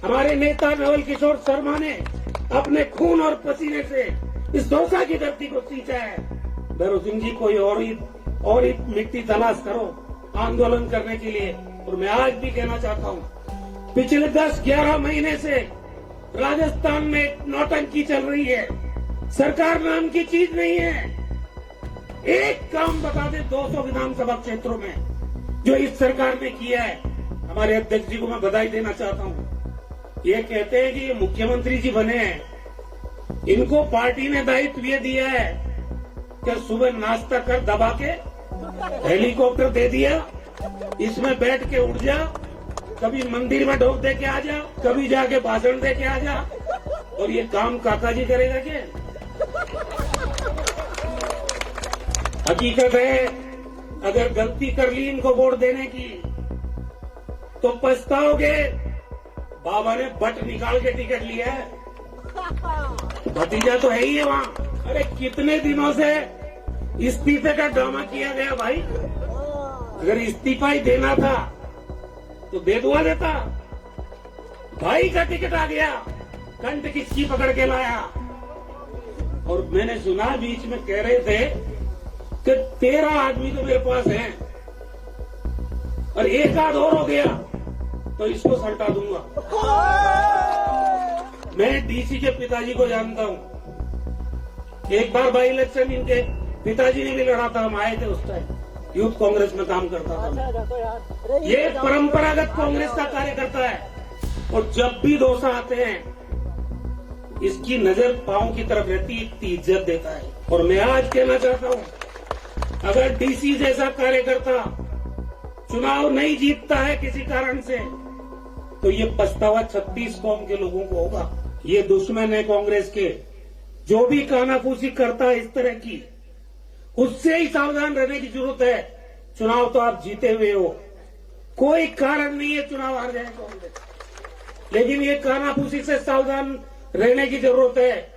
हमारे नेता नवल किशोर शर्मा ने अपने खून और पसीने से इस दौसा की धरती को सींचा है। भैरव सिंह जी, कोई और ही मिट्टी तलाश करो आंदोलन करने के लिए। और मैं आज भी कहना चाहता हूँ, पिछले 10-11 महीने से राजस्थान में एक नौटंकी चल रही है। सरकार नाम की चीज नहीं है। एक काम बता दे 200 विधानसभा क्षेत्रों में जो इस सरकार ने किया है। हमारे अध्यक्ष जी को मैं बधाई देना चाहता हूँ। ये कहते हैं कि ये मुख्यमंत्री जी बने हैं, इनको पार्टी ने दायित्व ये दिया है कि सुबह नाश्ता कर दबा के हेलीकॉप्टर दे दिया, इसमें बैठ के उठ जा, कभी मंदिर में ढोक दे के आ जा, कभी जाके भाषण दे के आ जा। और ये काम काका जी करेगा क्या? हकीकत है, अगर गलती कर ली इनको वोट देने की तो पछताओगे। बाबा ने बट निकाल के टिकट लिया है, भतीजा तो है ही है वहाँ। अरे कितने दिनों से इस्तीफे का ड्रामा किया गया भाई। अगर इस्तीफा ही देना था तो दे दुआ देता। भाई का टिकट आ गया, कंठ किसकी पकड़ के लाया। और मैंने सुना बीच में कह रहे थे कि 13 आदमी तो मेरे पास हैं और एक आध और हो गया तो इसको सल्टा दूंगा। मैं डीसी के पिताजी को जानता हूँ। एक बार बाई इलेक्शन इनके पिताजी ने भी लड़ा था, हम आए थे उस टाइम, यूथ कांग्रेस में काम करता था। ये परंपरागत कांग्रेस का कार्यकर्ता है और जब भी दौसा आते हैं इसकी नजर पांव की तरफ रहती है, इतनी इज्जत देता है। और मैं आज कहना चाहता हूँ, अगर डीसी जैसा कार्यकर्ता चुनाव नहीं जीतता है किसी कारण से तो ये पछतावा 36 कौम के लोगों को होगा। ये दुश्मन है कांग्रेस के। जो भी कानाफूसी करता है इस तरह की, उससे ही सावधान रहने की जरूरत है। चुनाव तो आप जीते हुए हो, कोई कारण नहीं है चुनाव हार जाए कांग्रेस, लेकिन ये कानाफूसी से सावधान रहने की जरूरत है।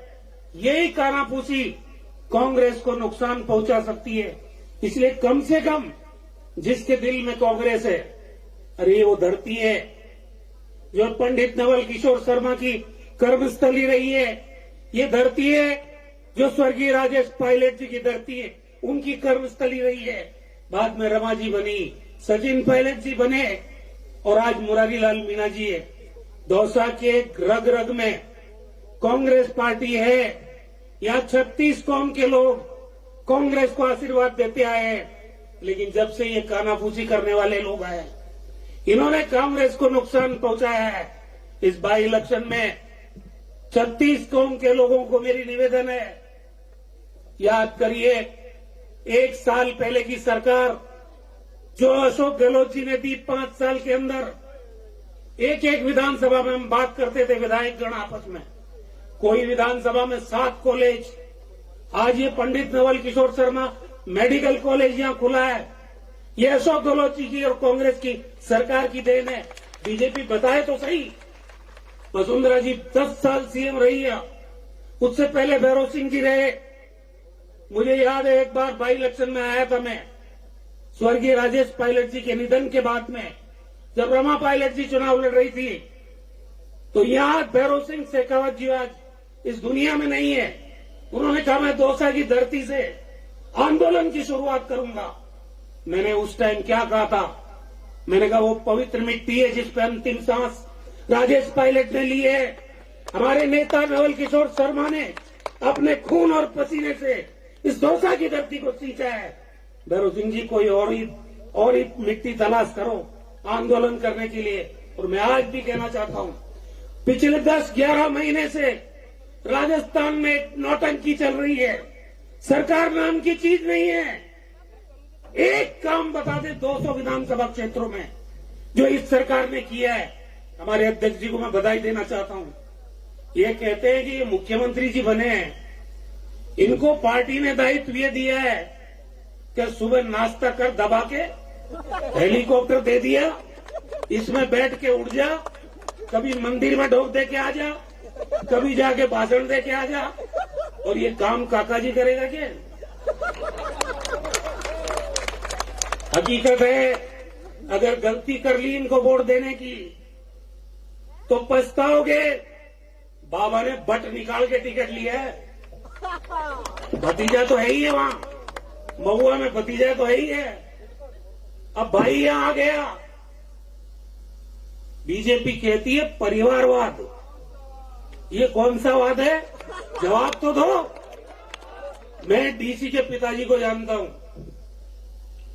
यही कानाफूसी कांग्रेस को नुकसान पहुंचा सकती है। इसलिए कम से कम जिसके दिल में कांग्रेस है, अरे ये वो धरती है जो पंडित नवल किशोर शर्मा की कर्मस्थली रही है। ये धरती है जो स्वर्गीय राजेश पायलट जी की धरती है, उनकी कर्मस्थली रही है। बाद में रमा जी बनी, सचिन पायलट जी बने और आज मुरारी लाल मीणा जी है। दौसा के रग रग में कांग्रेस पार्टी है। यहाँ 36 कौम के लोग कांग्रेस को आशीर्वाद देते आए हैं। लेकिन जब से ये कानाफूसी करने वाले लोग आए, इन्होंने कांग्रेस को नुकसान पहुंचाया है। इस बाई इलेक्शन में 36 कौम के लोगों को मेरी निवेदन है, याद करिए 1 साल पहले की सरकार जो अशोक गहलोत जी ने दी 5 साल के अंदर, एक विधानसभा में हम बात करते थे विधायक गण आपस में, कोई विधानसभा में 7 कॉलेज। आज ये पंडित नवल किशोर शर्मा मेडिकल कॉलेज यहां खुला है। ये अशोक गहलोत जी की और कांग्रेस की सरकार की देन है। बीजेपी बताए तो सही, वसुंधरा जी 10 साल सीएम रही है, उससे पहले भैरव सिंह जी रहे। मुझे याद है एक बार बाई इलेक्शन में आया था मैं, स्वर्गीय राजेश पायलट जी के निधन के बाद में, जब रमा पायलट जी चुनाव लड़ रही थी, तो यहां भैरव सिंह शेखावत जी आज इस दुनिया में नहीं है। उन्होंने कहा मैं दौसा की धरती से आंदोलन की शुरुआत करूंगा। मैंने उस टाइम क्या कहा था? मैंने कहा वो पवित्र मिट्टी है जिस पे अंतिम सांस राजेश पायलट ने ली है। हमारे नेता नवल किशोर शर्मा ने अपने खून और पसीने से इस दौसा की धरती को सींचा है। भैरव सिंह जी, कोई और ही मिट्टी तलाश करो आंदोलन करने के लिए। और मैं आज भी कहना चाहता हूं, पिछले 10-11 महीने से राजस्थान में एक नौटंकी चल रही है। सरकार नाम की चीज नहीं है। एक काम बता दे 200 विधानसभा क्षेत्रों में जो इस सरकार ने किया है। हमारे अध्यक्ष जी को मैं बधाई देना चाहता हूं। ये कहते हैं कि ये मुख्यमंत्री जी बने हैं, इनको पार्टी ने दायित्व ये दिया है कि सुबह नाश्ता कर दबा के हेलीकॉप्टर दे दिया, इसमें बैठ के उठ जा, कभी मंदिर में ढोक दे के आ जा, कभी जाके भाषण दे के आ जा। और ये काम काका जी करेगा क्या? हकीकत है, अगर गलती कर ली इनको वोट देने की तो पछताओगे। बाबा ने बट निकाल के टिकट लिया है। भतीजा तो है ही है वहां, महुआ में भतीजा तो है ही है। अब भाई यहां आ गया। बीजेपी कहती है परिवारवाद, ये कौन सा वाद है? जवाब तो दो। मैं डीसी के पिताजी को जानता हूं।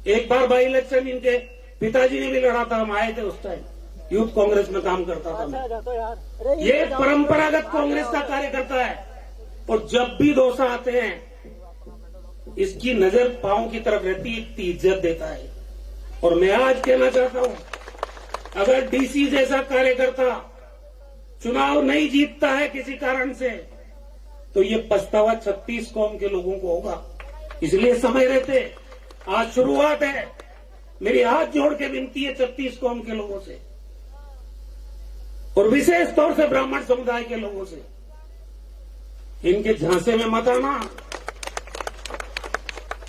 एक बार बाई इलेक्शन इनके पिताजी ने भी लड़ा था, हम आए थे उस टाइम, यूथ कांग्रेस में काम करता था मैं। ये परंपरागत कांग्रेस का कार्यकर्ता है और जब भी दोसा आते हैं इसकी नजर पांव की तरफ रहती है, इतनी इज्जत देता है। और मैं आज कहना चाहता हूं, अगर डीसी जैसा कार्यकर्ता चुनाव नहीं जीतता है किसी कारण से, तो ये पछतावा 36 कौम के लोगों को होगा। इसलिए समय रहते आज शुरुआत है। मेरी हाथ जोड़ के विनती है 36 कौम के लोगों से और विशेष तौर से ब्राह्मण समुदाय के लोगों से, इनके झांसे में मत आना।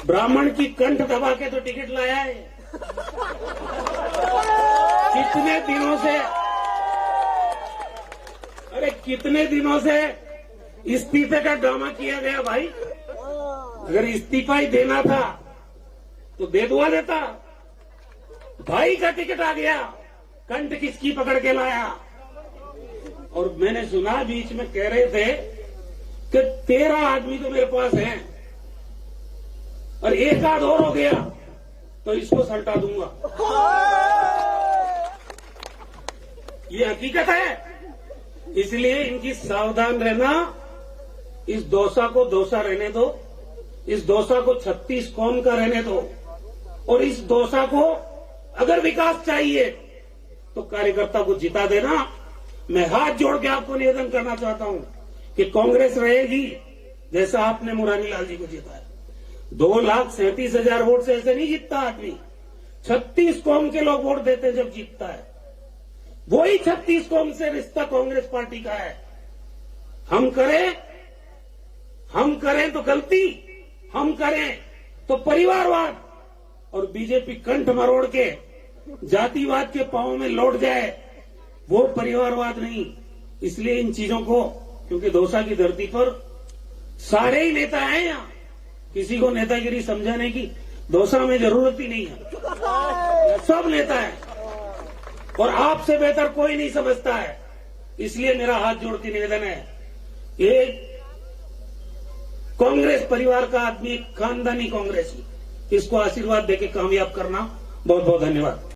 ब्राह्मण की कंठ दबा के तो टिकट लाया है। कितने दिनों से, अरे कितने दिनों से इस्तीफे का ड्रामा किया गया भाई। अगर इस्तीफा ही देना था तो दे दुआ देता। भाई का टिकट आ गया, कंठ किसकी पकड़ के लाया। और मैंने सुना बीच में कह रहे थे कि 13 आदमी तो मेरे पास हैं और एक आध और हो गया तो इसको सल्टा दूंगा। ये हकीकत है। इसलिए इनकी सावधान रहना। इस दौसा को दौसा रहने दो, इस दौसा को 36 कौम का रहने दो। और इस दौसा को अगर विकास चाहिए तो कार्यकर्ता को जिता देना। मैं हाथ जोड़ के आपको निवेदन करना चाहता हूं कि कांग्रेस रहेगी जैसा आपने मुरारी लाल जी को जिताया। 2,37,000 वोट से ऐसे नहीं जीतता आदमी। 36 कौम के लोग वोट देते जब जीतता है। वही 36 कौम से रिश्ता कांग्रेस पार्टी का है। हम करें तो गलती, हम करें तो परिवारवाद, और बीजेपी कंठ मरोड़ के जातिवाद के पांव में लौट जाए, वो परिवारवाद नहीं। इसलिए इन चीजों को, क्योंकि दौसा की धरती पर सारे ही नेता हैं, यहाँ किसी को नेतागिरी समझाने की दौसा में जरूरत ही नहीं है। सब नेता है और आपसे बेहतर कोई नहीं समझता है। इसलिए मेरा हाथ जोड़ के निवेदन है, एक कांग्रेस परिवार का आदमी, खानदानी कांग्रेसी, इसको आशीर्वाद देके कामयाब करना। बहुत बहुत धन्यवाद।